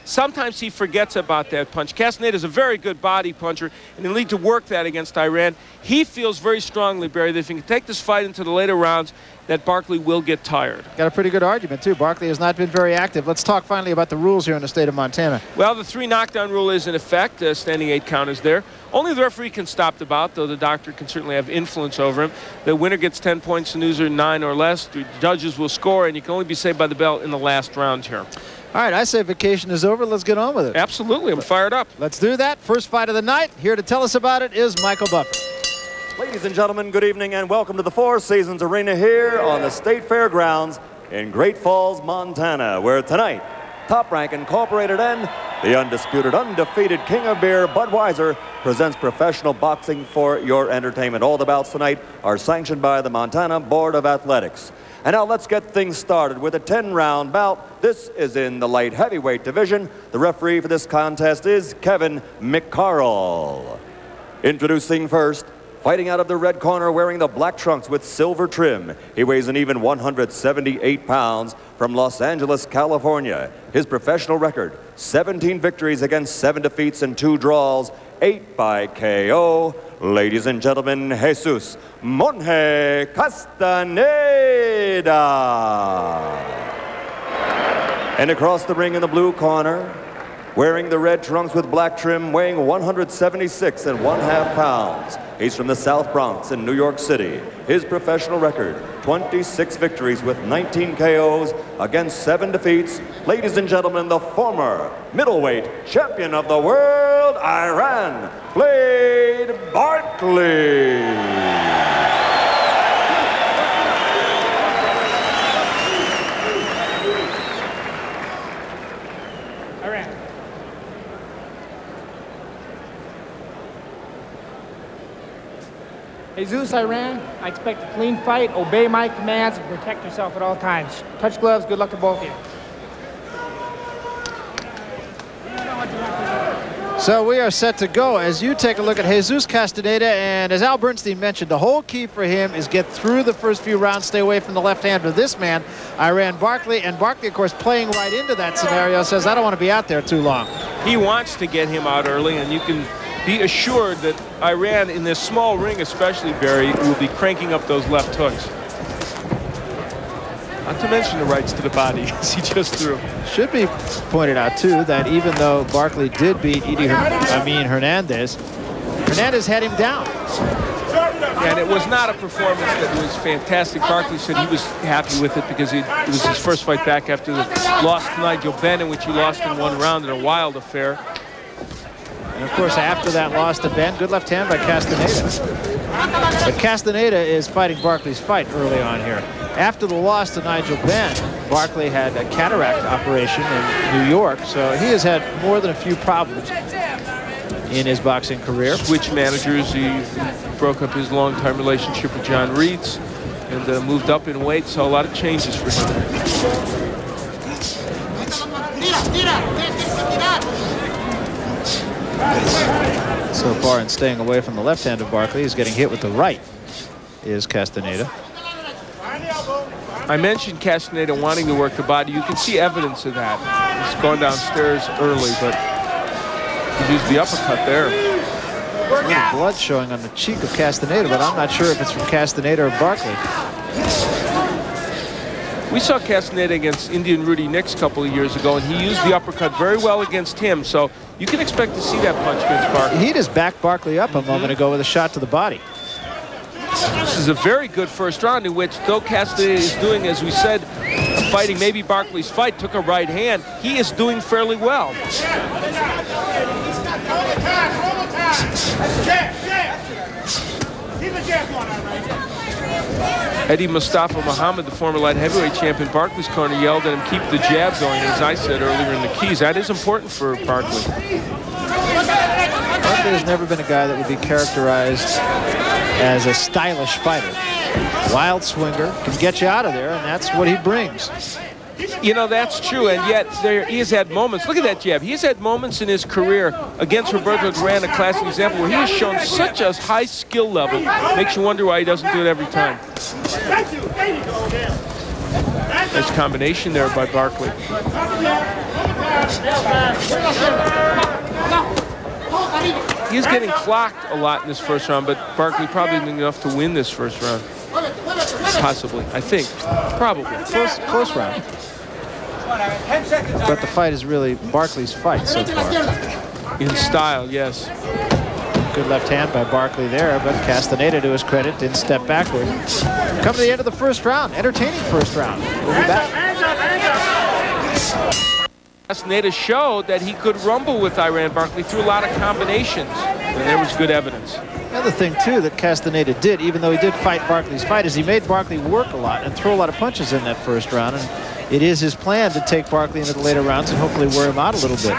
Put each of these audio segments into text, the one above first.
Sometimes he forgets about that punch. Castaneda is a very good body puncher, and he'll need to work that against Iran. He feels very strongly, Barry, that if he can take this fight into the later rounds, that Barkley will get tired. Got a pretty good argument, too. Barkley has not been very active. Let's talk finally about the rules here in the state of Montana. Well, the 3 knockdown rule is in effect. Standing 8 count is there. Only the referee can stop the bout, though the doctor can certainly have influence over him. The winner gets 10 points, the loser 9 or less. The judges will score, and you can only be saved by the bell in the last round here. All right, I say vacation is over. Let's get on with it. Absolutely. I'm fired up. Let's do that. First fight of the night. Here to tell us about it is Michael Buffer. Ladies and gentlemen, good evening and welcome to the Four Seasons Arena here on the State Fairgrounds in Great Falls, Montana, where tonight, Top Rank Incorporated and the undisputed, undefeated King of Beer, Budweiser, presents professional boxing for your entertainment. All the bouts tonight are sanctioned by the Montana Board of Athletics. And now let's get things started with a 10-round bout. This is in the light heavyweight division. The referee for this contest is Kevin McCarroll. Introducing first, fighting out of the red corner, wearing the black trunks with silver trim. He weighs an even 178 pounds from Los Angeles, California. His professional record, 17 victories against 7 defeats and 2 draws, 8 by KO. Ladies and gentlemen, Jesus Monje Castaneda. And across the ring in the blue corner, wearing the red trunks with black trim, weighing 176 1/2 pounds. He's from the South Bronx in New York City. His professional record, 26 victories with 19 KOs against 7 defeats. Ladies and gentlemen, the former middleweight champion of the world, Iran, Blade Barkley. Jesus, Iran, I expect a clean fight. Obey my commands and protect yourself at all times. Touch gloves. Good luck to both of you. So we are set to go as you take a look at Jesus Castaneda, and as Al Bernstein mentioned, the whole key for him is get through the first few rounds, stay away from the left hand of this man, Iran Barkley. And Barkley, of course, playing right into that scenario, says, I don't want to be out there too long. He wants to get him out early, and you can be assured that Iran, in this small ring especially, Barry, will be cranking up those left hooks. Not to mention the rights to the body, as he just threw. Should be pointed out, too, that even though Barkley did beat Hernandez, Hernandez had him down. And it was not a performance that was fantastic. Barkley said he was happy with it because it was his first fight back after the loss to Nigel Benn, in which he lost in 1 round in a wild affair. And, of course, after that loss to Ben, good left hand by Castaneda. But Castaneda is fighting Barkley's fight early on here. After the loss to Nigel Benn, Barkley had a cataract operation in New York, so he has had more than a few problems in his boxing career. Switched managers. He broke up his long-time relationship with John Reeds and moved up in weight, so a lot of changes for him. So far in staying away from the left hand of Barkley, he's getting hit with the right, is Castaneda. I mentioned Castaneda wanting to work the body. You can see evidence of that. He's gone downstairs early, but he used the uppercut there. A little blood showing on the cheek of Castaneda, but I'm not sure if it's from Castaneda or Barkley. We saw Castaneda against Indian Rudy Nix a couple of years ago, and he used the uppercut very well against him, so you can expect to see that punch against Barkley. He just backed Barkley up a moment ago with a shot to the body. This is a very good first round in which, though Castaneda is doing, as we said, fighting maybe Barkley's fight, took a right hand, he is doing fairly well. Eddie Mustafa Muhammad, the former light heavyweight champion, Barkley's corner, yelled at him, keep the jab going, as I said earlier in the keys. That is important for Barkley. Barkley has never been a guy that would be characterized as a stylish fighter. Wild swinger, can get you out of there, and that's what he brings. You know, that's true, and yet he has had moments. Look at that jab. He has had moments in his career against Roberto Duran, a classic example, where he has shown such a high skill level. Makes you wonder why he doesn't do it every time. Nice combination there by Barkley. He's getting clocked a lot in this first round, but Barkley probably did enough to win this first round. Possibly, I think. Probably. Close round. But the fight is really Barkley's fight so far. In style, yes. Good left hand by Barkley there, but Castaneda, to his credit, didn't step backward. Come to the end of the first round. Entertaining first round. We'll be back. Castaneda showed that he could rumble with Iran Barkley through a lot of combinations, and there was good evidence. Another thing, too, that Castaneda did, even though he did fight Barkley's fight, is he made Barkley work a lot and throw a lot of punches in that first round. And it is his plan to take Barkley into the later rounds and hopefully wear him out a little bit.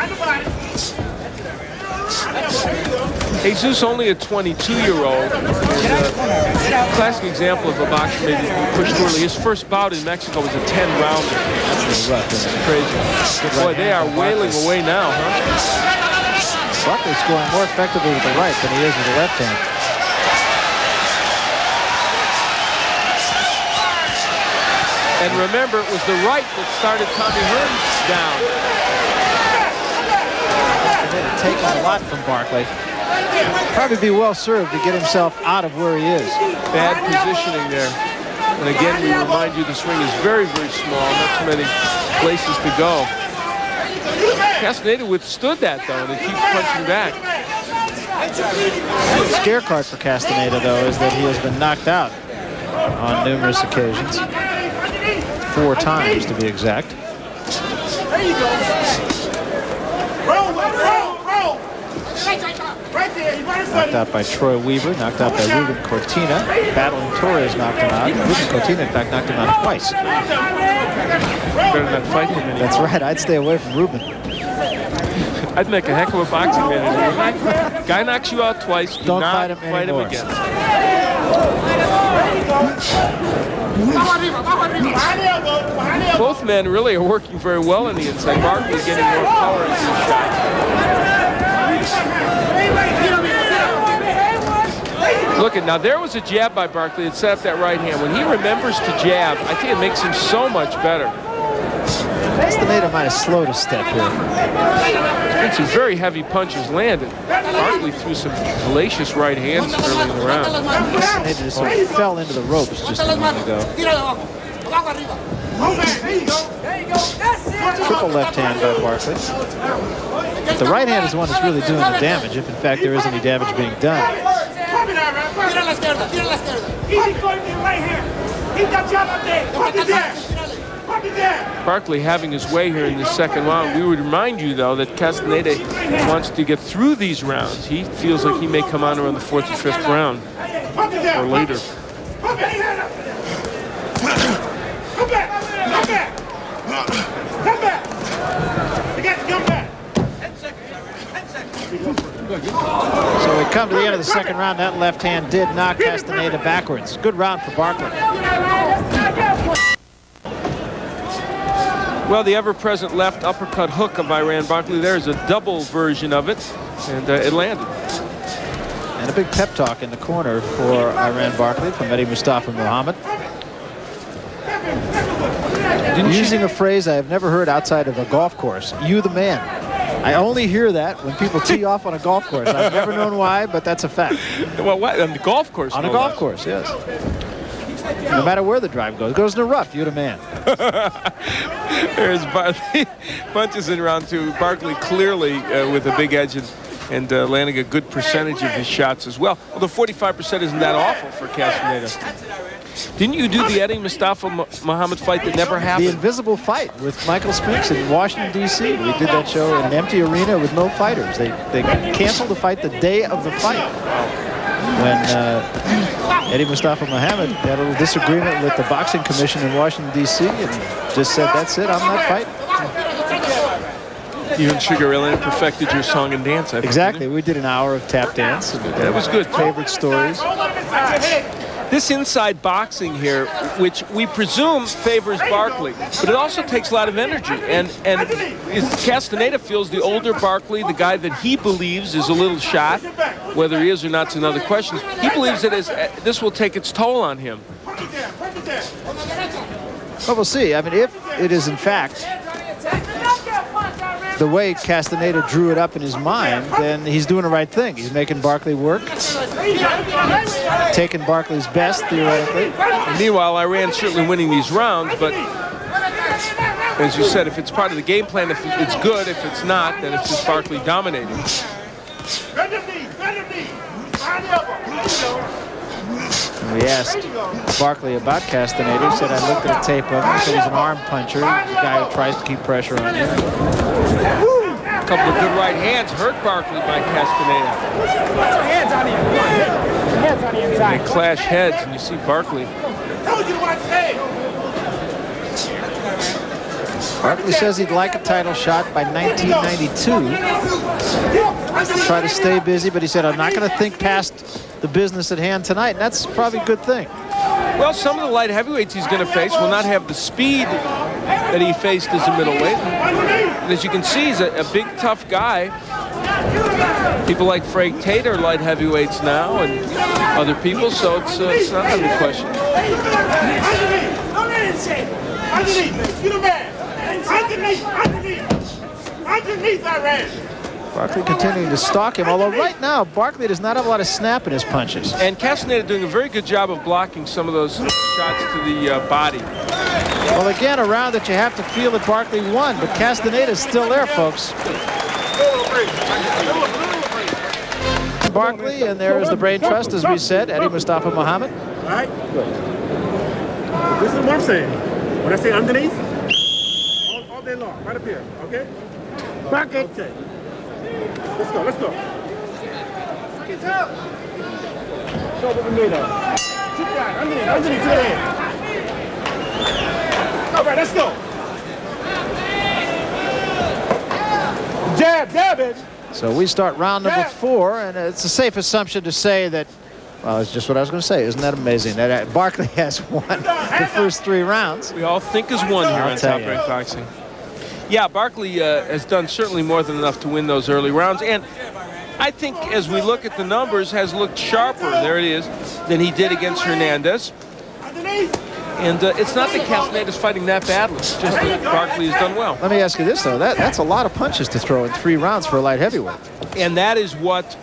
Jesus, only a 22-year-old, classic example of a boxer maybe pushed early. His first bout in Mexico was a 10-rounder. That's rough, isn't it? Crazy. Boy, they are wailing away now, huh? Barkley's scoring more effectively with the right than he is with the left hand. And remember, it was the right that started Tommy Hearn down. Castaneda taking a lot from Barkley. Probably be well served to get himself out of where he is. Bad positioning there. And again, we remind you the swing is very, very small. Not too many places to go. Castaneda withstood that, though, and he keeps punching back. The scare card for Castaneda, though, is that he has been knocked out on numerous occasions. 4 times, to be exact. There you go. Roll. Right there. Knocked out by Troy Weaver, knocked out by Ruben Cortina. Battling Torres knocked him out. Ruben Cortina, in fact, knocked him out twice. Better not fight him anymore. That's right. I'd stay away from Ruben. I'd make a heck of a boxing manager. Guy knocks you out twice. Don't not fight him again. Both men really are working very well on the inside. Barkley getting more power in his shots. Look at now, there was a jab by Barkley that set up that right hand. When he remembers to jab, I think it makes him so much better. Castaneda might have slowed a step here. And some very heavy punches landed. Barkley threw some hellacious right hands early in the round. Castaneda just sort of fell into the ropes just a moment ago. Triple left hand by Barkley. The right hand is the one that's really doing the damage, if in fact there is any damage being done. Barkley having his way here in the second round. We would remind you, though, that Castaneda wants to get through these rounds. He feels like he may come on around the 4th or 5th round or later. Come back! You got to come back! 10 seconds. So we come to the end of the second round. That left hand did knock Castaneda backwards. Good round for Barkley. Well, the ever-present left uppercut hook of Iran Barkley, there's a double version of it, and it landed. And a big pep talk in the corner for Iran Barkley from Eddie Mustafa Muhammad. Using a phrase I have never heard outside of a golf course, "You the man." I only hear that when people tee off on a golf course. I've never known why, but that's a fact. Well, what? On the golf course? On a golf course, yes. No matter where the drive goes. It goes in the rough, you the man. There's Barkley. Punches in round 2. Barkley clearly with a big edge and landing a good percentage of his shots as well. Although 45% isn't that awful for Castaneda. Didn't you do the Eddie Mustafa Muhammad fight that never happened? The Invisible Fight with Michael Spinks in Washington, D.C. We did that show in an empty arena with no fighters. They canceled the fight the day of the fight. When Eddie Mustafa Muhammad had a little disagreement with the boxing commission in Washington, D.C. and just said, that's it, I'm not fighting. You and Sugar Ray Leonard perfected your song and dance, I think. Exactly. We did an hour of tap dance. That was good. Favorite stories. This inside boxing here, which we presume favors Barkley, but it also takes a lot of energy. And Castaneda feels the older Barkley, the guy that he believes is a little shot, whether he is or not is another question. He believes that this will take its toll on him. Well, we'll see. I mean, if it is in fact the way Castaneda drew it up in his mind, then he's doing the right thing. He's making Barkley work, taking Barkley's best, theoretically. And meanwhile, Iran certainly winning these rounds, but as you said, if it's part of the game plan, if it's good. If it's not, then it's just Barkley dominating. We asked Barkley about Castaneda. He said, I looked at a tape of him. He said he's an arm puncher. He's a guy who tries to keep pressure on you. A couple of good right hands hurt Barkley by Castaneda. Put your hands on the inside. Hands on the inside. They clash heads, and you see Barkley. Barkley says he'd like a title shot by 1992. Try to stay busy, but he said, I'm not going to think past the business at hand tonight, and that's probably a good thing. Well, some of the light heavyweights he's going to face will not have the speed that he faced as a middleweight. And as you can see, he's a big, tough guy. People like Frank Tate are light heavyweights now, and other people, so it's not out of the question. Underneath, Iran. Barkley continuing to stalk him, although right now Barkley does not have a lot of snap in his punches. And Castaneda doing a very good job of blocking some of those shots to the body. Well, again, a round that you have to feel that Barkley won, but Castaneda's still there, folks. Barkley, and there is the brain trust, as we said, Eddie Mustafa Muhammad. All right, good. This is what I'm saying. When I say underneath, all day long, right up here, okay? Barkley. Okay. Let's go, let's go. Get up. Show what we made of. Keep that, underneath to the head. All right, let's go. Jab it. So we start round number 4, and it's a safe assumption to say that, well, it's just what I was going to say. Isn't that amazing that Barkley has won the first 3 rounds? We all think is one here on Top Rank Boxing. Yeah, Barkley has done certainly more than enough to win those early rounds. And I think as we look at the numbers, has looked sharper, there it is, than he did against Hernandez. And it's not that Castaneda's fighting that badly. It's just that Barkley has done well. Let me ask you this, though. That's a lot of punches to throw in 3 rounds for a light heavyweight. And that is what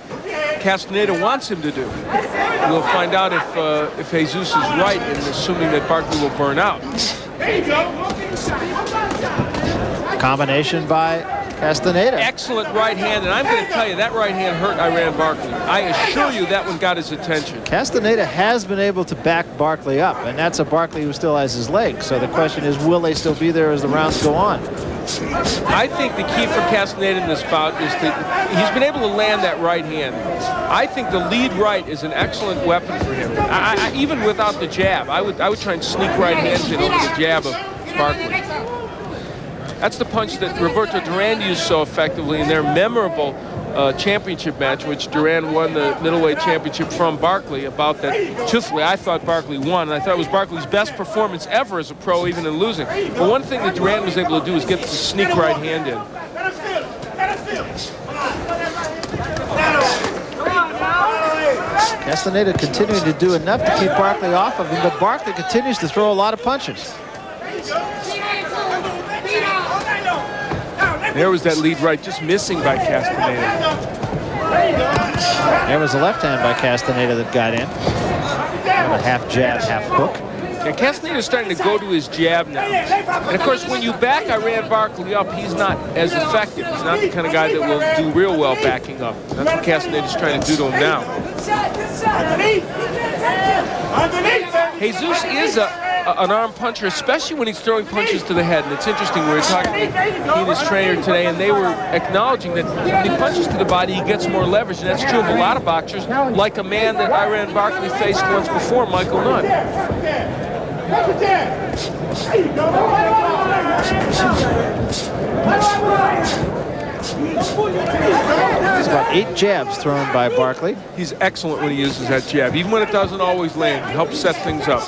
Castaneda wants him to do. We'll find out if Jesus is right in assuming that Barkley will burn out. There you go. Combination by Castaneda. Excellent right hand, and I'm going to tell you, that right hand hurt Iran Barkley. I assure you that one got his attention. Castaneda has been able to back Barkley up, and that's a Barkley who still has his legs. So the question is, will they still be there as the rounds go on? I think the key for Castaneda in this bout is that he's been able to land that right hand. I think the lead right is an excellent weapon for him. Even without the jab, I would try and sneak right hands in over the jab of Barkley. That's the punch that Roberto Duran used so effectively in their memorable championship match, which Duran won the middleweight championship from Barkley. About that, truthfully, I thought Barkley won, and I thought it was Barkley's best performance ever as a pro, even in losing. But one thing that Duran was able to do is get the sneak right hand in. Castaneda continuing to do enough to keep Barkley off of him, but Barkley continues to throw a lot of punches. There was that lead right just missing by Castaneda. There was a left hand by Castaneda that got in. A half jab, half hook. And Castaneda's starting to go to his jab now. And of course, when you back Iran Barkley up, he's not as effective. He's not the kind of guy that will do real well backing up. That's what Castaneda's trying to do to him now. Jesus is an arm puncher, especially when he's throwing punches to the head. And it's interesting, we were talking to he and his trainer today, and they were acknowledging that when he punches to the body, he gets more leverage. And that's true of a lot of boxers, like a man that Iran Barkley faced once before, Michael Nunn. There's about 8 jabs thrown by Barkley. He's excellent when he uses that jab, even when it doesn't always land. He helps set things up.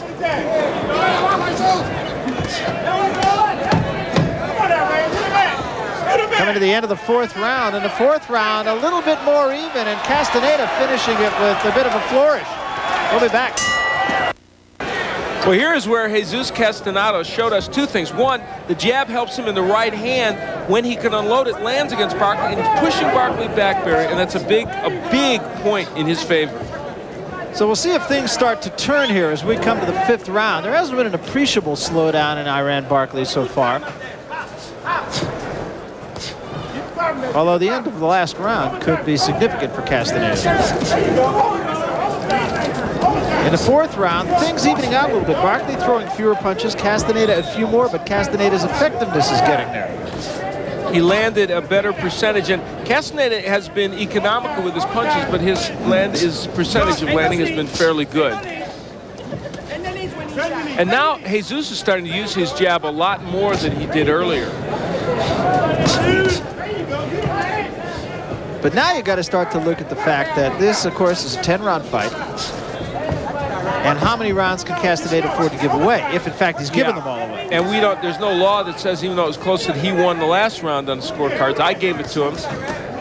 Coming to the end of the 4th round. In the 4th round, a little bit more even, and Castaneda finishing it with a bit of a flourish. We'll be back. Well, here is where Jesus Castaneda showed us 2 things. One, the jab helps him in the right hand, when he can unload it, lands against Barkley, and he's pushing Barkley back, Barry, and that's a big point in his favor. So we'll see if things start to turn here as we come to the 5th round. There hasn't been an appreciable slowdown in Iran Barkley so far. Although the end of the last round could be significant for Castaneda. In the 4th round, things evening out a little bit. Barkley throwing fewer punches, Castaneda a few more, but Castaneda's effectiveness is getting there. He landed a better percentage, and Castaneda has been economical with his punches, but his percentage of landing has been fairly good. And now Jesus is starting to use his jab a lot more than he did earlier. But now you got to start to look at the fact that this, of course, is a 10-round fight. And how many rounds can Castaneda afford to give away, if in fact he's given them all away? And there's no law that says, even though it was close, that he won the last round on the scorecards. I gave it to him,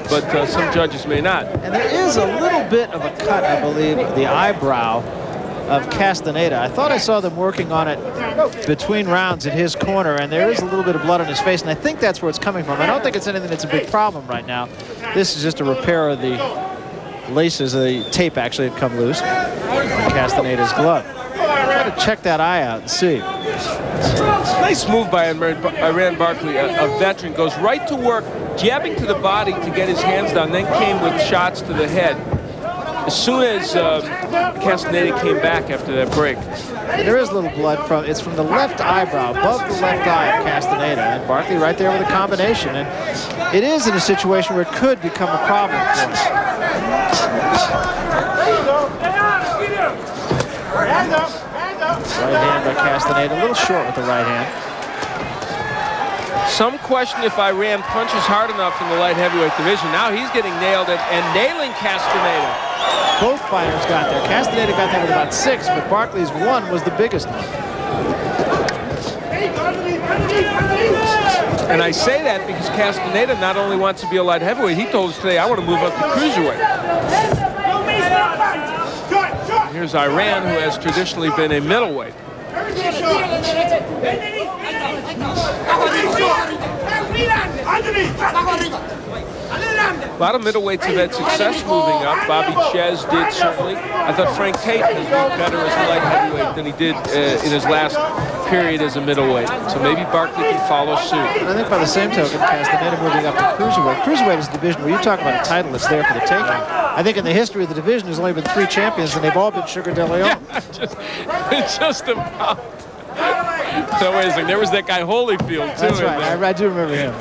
but some judges may not. And there is a little bit of a cut, I believe, the eyebrow of Castaneda. I thought I saw them working on it between rounds in his corner, and there is a little bit of blood on his face, and I think that's where it's coming from. I don't think it's anything that's a big problem right now. This is just a repair of the laces, the tape actually had come loose on Castaneda's glove. Try to check that eye out and see. Nice move by Iran Barkley. A veteran goes right to work, jabbing to the body to get his hands down, then came with shots to the head. As soon as Castaneda came back after that break. There is a little blood it's from the left eyebrow, above the left eye of Castaneda, and Barkley right there with a combination. And it is in a situation where it could become a problem for him. Right hand by Castaneda, a little short with the right hand. Some question if Iran punches hard enough in the light heavyweight division. Now he's getting nailed and nailing Castaneda. Both fighters got there. Castaneda got there with about 6, but Barkley's 1 was the biggest one. And I say that because Castaneda not only wants to be a light heavyweight, he told us today, I want to move up to cruiserweight. Here's Iran, who has traditionally been a middleweight. A lot of middleweights have had success moving up. Bobby Ches did, certainly. I thought Frank Tate has been better as a light heavyweight than he did in his last period as a middleweight. So maybe Barkley can follow suit. And I think by the same token, Castaneda moving up to cruiserweight. Cruiserweight is a division where you talk about a title that's there for the taking. I think in the history of the division, there's only been 3 champions, and they've all been Sugar De Leon. Yeah, just about. So wait a second, there was that guy Holyfield, too. That's right, I do remember him.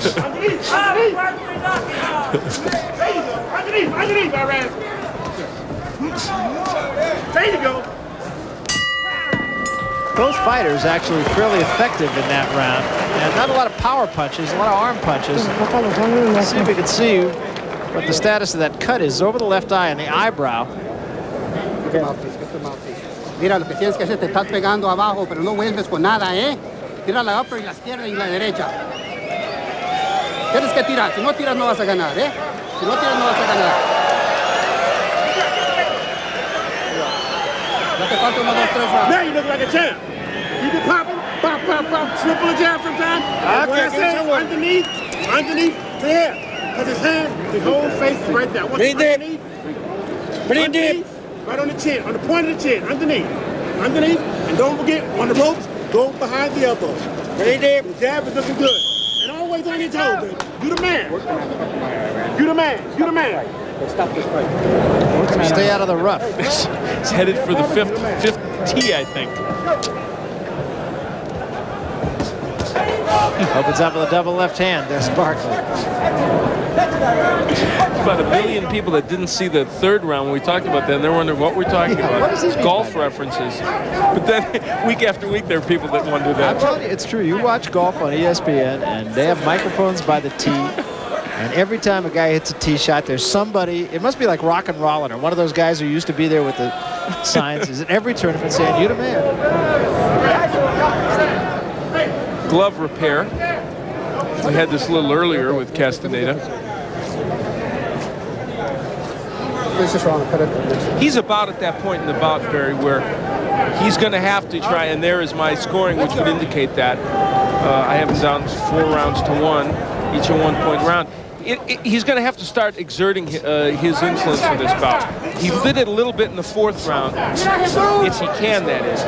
Underneath, Iran. There you go. Both fighters actually fairly effective in that round. And not a lot of power punches, a lot of arm punches. Let's see if we can see what the status of that cut is over the left eye and the eyebrow. Mira, lo que tienes que hacer, te estás pegando abajo, pero no vuelves con nada, ¿eh? Tira la upper y la izquierda y la derecha. Tienes que tirar. Si no tiras, no vas a ganar, ¿eh? Si no tiras, no vas a ganar. Ya te falta 1, 2, 3 rounds. Now you look like a champ. You be popping, pop, pop, pop, triple a jab sometimes. What I say, underneath to here. Because his hand, his whole face is right there. Underneath. Right on the chin, on the point of the chin, underneath, and don't forget, on the ropes, go behind the elbow. Right there, the jab is looking good. And always on your toes, baby. You the man. You the man. Stop this fight. Stay out of the rough. He's headed for the fifth tee, I think. Opens up with a double left hand. There's Barkley. About 1 million people that didn't see the 3rd round when we talked about that, and they're wondering what we're talking about. Golf references. But then week after week, there are people that wonder that. I'm telling you, it's true. You watch golf on ESPN, and they have microphones by the tee. And every time a guy hits a tee shot, there's somebody. It must be like Rock and Rollin', or one of those guys who used to be there with the signs. Is at every tournament saying, "You the man." Glove repair. We had this a little earlier with Castaneda. He's about at that point in the bout, Barry, where he's going to have to try, and there is my scoring, which would indicate that. I have him down 4 rounds to 1. each a 1-point round. He's going to have to start exerting his influence in this bout. He did it a little bit in the 4th round, if he can, that is.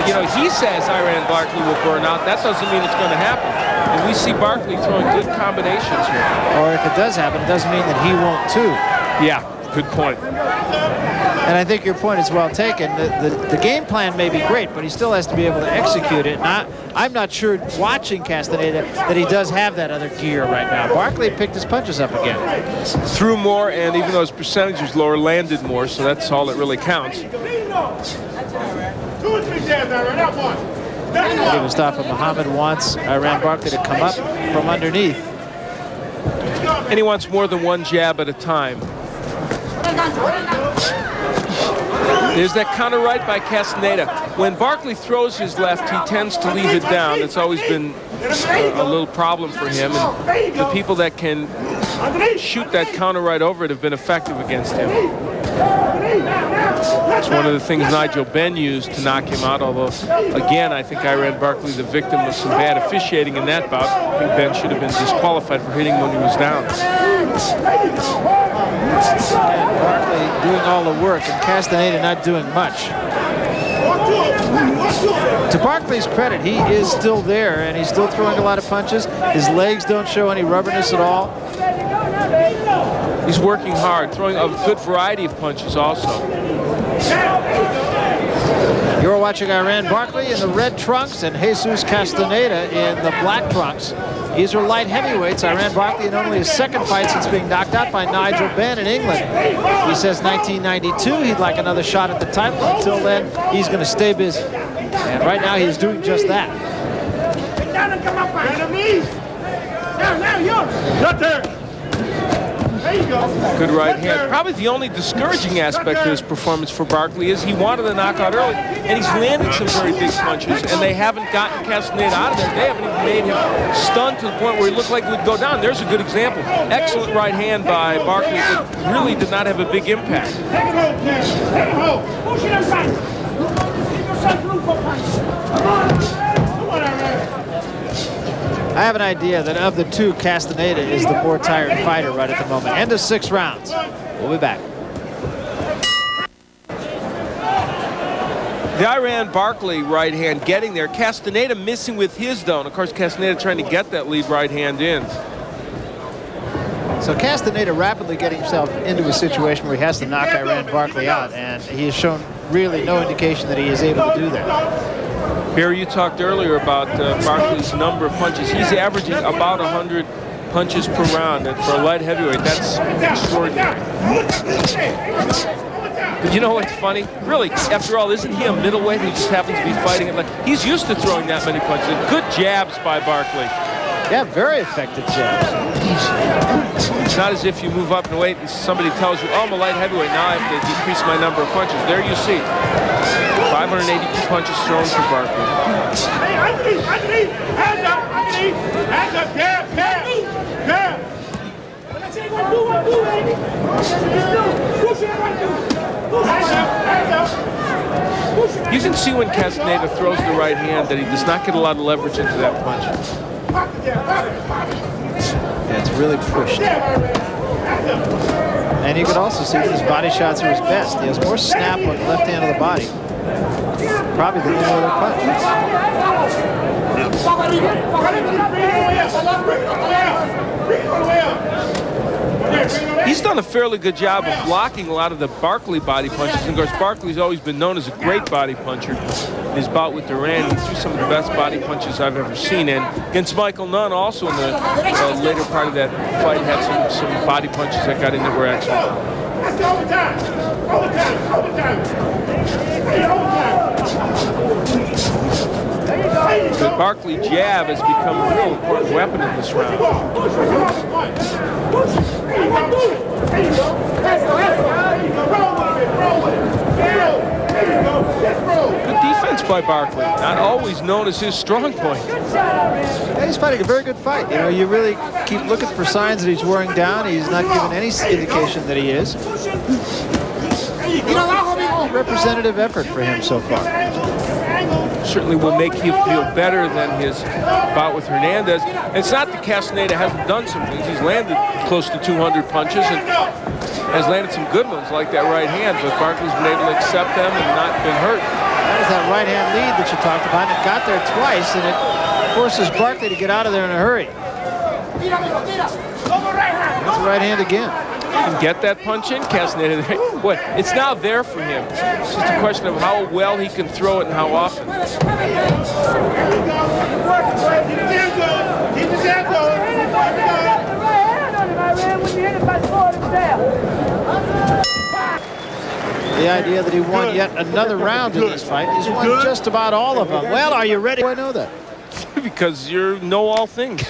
You know, he says Iran Barkley will burn out. That doesn't mean it's going to happen. And we see Barkley throwing good combinations here. Or if it does happen, it doesn't mean that he won't too. Yeah, good point. And I think your point is well taken. The game plan may be great, but he still has to be able to execute it. And I'm not sure, watching Castaneda, that he does have that other gear right now. Barkley picked his punches up again. Threw more, and even though his percentage was lower, landed more, so that's all that really counts. Mustafa Muhammad wants Iran Barkley to come up from underneath. And he wants more than one jab at a time. There's that counter right by Castaneda. When Barkley throws his left, he tends to leave it down. It's always been a little problem for him. And the people that can shoot that counter right over it have been effective against him. It's one of the things Nigel Benn used to knock him out, although, again, I think Iran Barkley, the victim of some bad officiating in that bout. I think Benn should have been disqualified for hitting when he was down. Barkley doing all the work and Castaneda not doing much. To Barkley's credit, he is still there and he's still throwing a lot of punches. His legs don't show any rubberness at all. He's working hard, throwing a good variety of punches also. You're watching Iran Barkley in the red trunks and Jesus Castaneda in the black trunks. These are light heavyweights. Iran Barkley in only his 2nd fight since being knocked out by Nigel Benn in England. He says 1992 he'd like another shot at the title. Until then, he's going to stay busy. And right now he's doing just that. Good right hand. Probably the only discouraging aspect of this performance for Barkley is he wanted a knockout early, and he's landed some very big punches, and they haven't gotten Castaneda out of there. They haven't even made him stunned to the point where he looked like he would go down. There's a good example. Excellent right hand by Barkley that really did not have a big impact. I have an idea that of the two, Castaneda is the more tired fighter right at the moment. End of 6 rounds. We'll be back. The Iran Barkley right hand getting there. Castaneda missing with his, though. And of course, Castaneda trying to get that lead right hand in. So Castaneda rapidly getting himself into a situation where he has to knock Iran Barkley out, and he has shown really no indication that he is able to do that. Barry, you talked earlier about Barkley's number of punches. He's averaging about 100 punches per round, and for a light heavyweight, that's extraordinary. But you know what's funny? Really, after all, isn't he a middleweight who just happens to be fighting it? He's used to throwing that many punches. Good jabs by Barkley. Yeah, very effective jabs. It's not as if you move up in weight and somebody tells you, oh, I'm a light heavyweight, now I have to decrease my number of punches. There you see. 582 punches thrown for Barkley. Hey, underneath, hands up, jab, jab. When I say one, do, baby. You can see when Castaneda throws the right hand that he does not get a lot of leverage into that punch. Yeah, it's really pushed. And you can also see that his body shots are his best. He has more snap on the left hand of the body. Probably than any other punch. He's done a fairly good job of blocking a lot of the Barkley body punches. And of course, Barkley's always been known as a great body puncher. In his bout with Duran, he threw some of the best body punches I've ever seen. And against Michael Nunn, also in the later part of that fight, had some body punches that got in that were excellent. That's overtime. The Barkley jab has become a real important weapon in this round. Good defense by Barkley, not always known as his strong point. Yeah, he's fighting a very good fight. You know, you really keep looking for signs that he's wearing down. He's not given any indication that he is. Representative effort for him so far. certainly will make him feel better than his bout with Hernandez. It's not that Castaneda hasn't done some things. He's landed close to 200 punches and has landed some good ones like that right hand, but Barkley's been able to accept them and not been hurt. That was that right hand lead that you talked about, and it got there twice, and it forces Barkley to get out of there in a hurry. That's the right hand again. You can get that punch in, Castaneda. Boy, it's now there for him. It's just a question of how well he can throw it and how often. The idea that he won yet another round in this fight. He's won just about all of them. Well, are you ready? I know that. Because you know all things.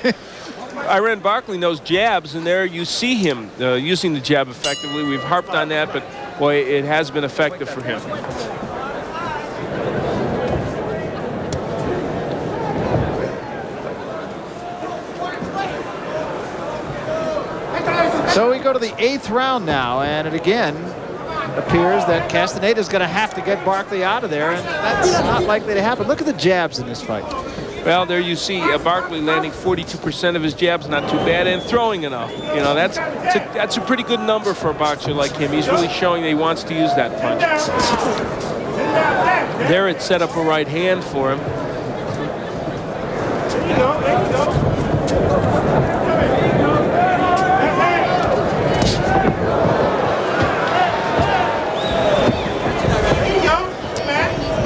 Iran Barkley knows jabs, and there you see him using the jab effectively. We've harped on that, but boy, it has been effective for him. So we go to the 8th round now, and it again appears that Castaneda is going to have to get Barkley out of there, and that's not likely to happen. Look at the jabs in this fight. Well, there you see Barkley landing 42% of his jabs, not too bad, and throwing enough. You know, that's a pretty good number for a boxer like him. He's really showing that he wants to use that punch. There it set up a right hand for him. There you go, there you go.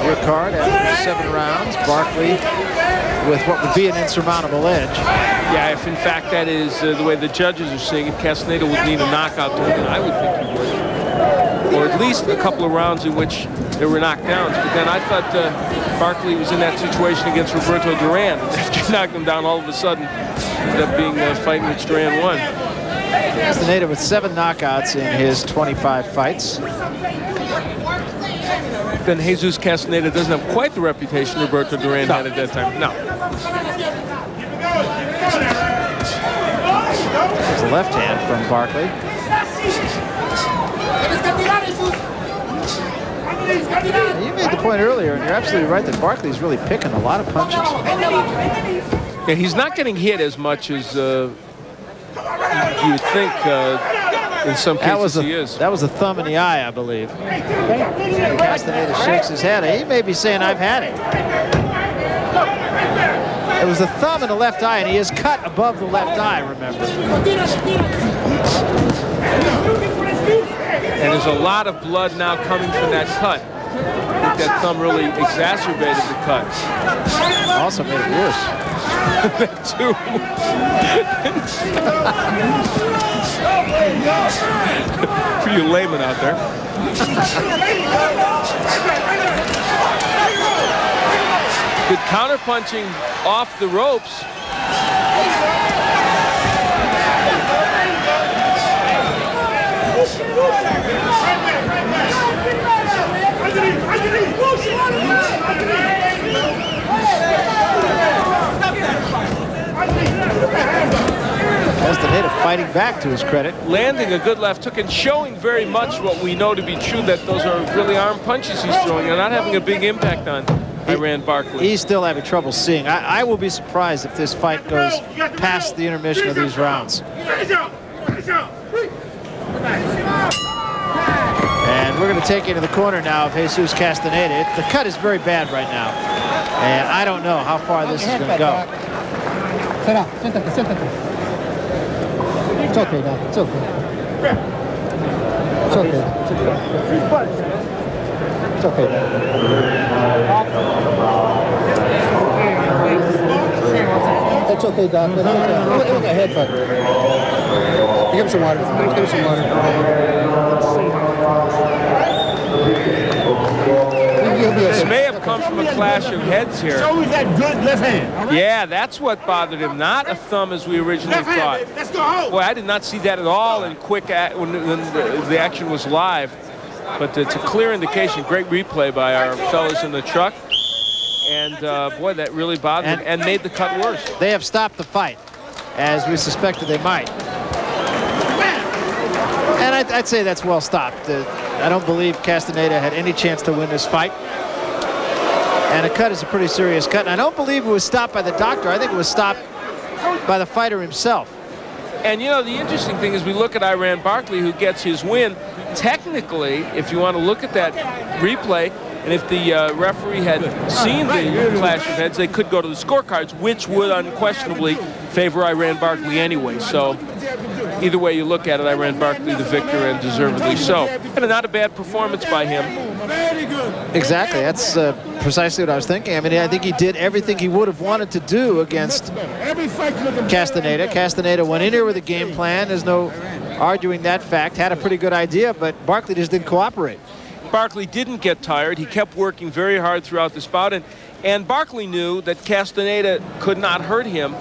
Your card after 7 rounds, Barkley with what would be an insurmountable edge. Yeah, if in fact that is the way the judges are seeing it, Castaneda would need a knockout to win, and I would think he would. Or at least a couple of rounds in which there were knockdowns. But then I thought Barkley was in that situation against Roberto Duran. After he knocked him down, all of a sudden ended up being a fight in which Duran won. Castaneda with 7 knockouts in his 25 fights. Then Jesus Castaneda doesn't have quite the reputation Roberto Duran had at that time. No. There's a left hand from Barkley. You made the point earlier, and you're absolutely right, that Barkley's really picking a lot of punches. Yeah, he's not getting hit as much as you would think in some cases he is. That was a thumb in the eye, I believe. Castaneda shakes his head. He may be saying, I've had it. It was a thumb in the left eye, and he is cut above the left eye, remember. And there's a lot of blood now coming from that cut. I think that thumb really exacerbated the cut. Also made it worse. That too. For you laymen out there. Good counterpunching off the ropes. Castaneda fighting back to his credit. Landing a good left hook and showing very much what we know to be true, that those are really arm punches he's throwing. They're not having a big impact on Iran Barkley. He's still having trouble seeing. I will be surprised if this fight goes past the intermission of these rounds. And we're going to take you to the corner now of Jesus Castaneda. The cut is very bad right now. And I don't know how far this is going to go. It's okay, Doc. It's okay. It's okay. It's okay, Doc. It's okay, Doc. Look at head fuck. Give him some water. Give him some water. This may have come from a clash of heads here. Show me that good left hand. Yeah, that's what bothered him. Not a thumb as we originally thought. Let's go home. Boy, I did not see that at all in quick when the action was live. But it's a clear indication. Great replay by our fellows in the truck. And boy, that really bothered him and made the cut worse. They have stopped the fight, as we suspected they might. And I'd say that's well stopped. I don't believe Castaneda had any chance to win this fight. And a cut is a pretty serious cut. And I don't believe it was stopped by the doctor. I think it was stopped by the fighter himself. And, you know, the interesting thing is we look at Iran Barkley, who gets his win. Technically, if you want to look at that replay, and if the referee had seen the clash of heads, they could go to the scorecards, which would unquestionably favor Iran Barkley anyway. So either way you look at it, Iran Barkley the victor, and deservedly so. And not a bad performance by him. Exactly. That's precisely what I was thinking. I mean, I think he did everything he would have wanted to do against Castaneda. Castaneda went in here with a game plan. There's no arguing that fact. Had a pretty good idea, but Barkley just didn't cooperate. Barkley didn't get tired. He kept working very hard throughout this bout, and Barkley knew that Castaneda could not hurt him,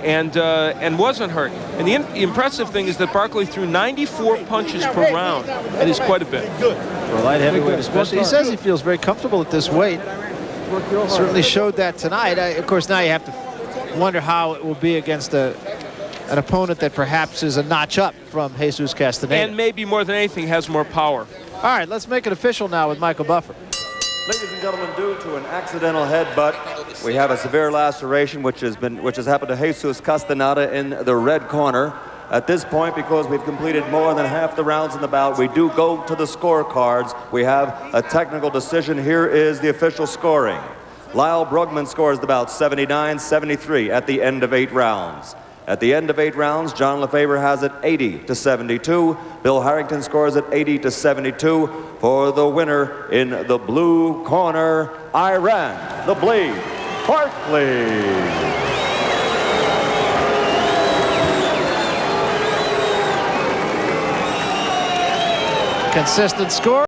and wasn't hurt. And the impressive thing is that Barkley threw 94 punches per round. That is quite a bit. For a light heavyweight especially. He says he feels very comfortable at this weight. Certainly showed that tonight. Of course, now you have to wonder how it will be against an opponent that perhaps is a notch up from Jesus Castaneda. And maybe more than anything has more power. All right, let's make it official now with Michael Buffer. Ladies and gentlemen, due to an accidental headbutt, we have a severe laceration which has happened to Jesus Castaneda in the red corner. At this point, because we've completed more than half the rounds in the bout, we do go to the scorecards. We have a technical decision. Here is the official scoring. Lyle Brugman scores the bout 79-73 at the end of 8 rounds. At the end of 8 rounds, John Lefebvre has it 80-72. Bill Harrington scores it 80-72 for the winner in the blue corner, Iran the Blade Barkley. Consistent score.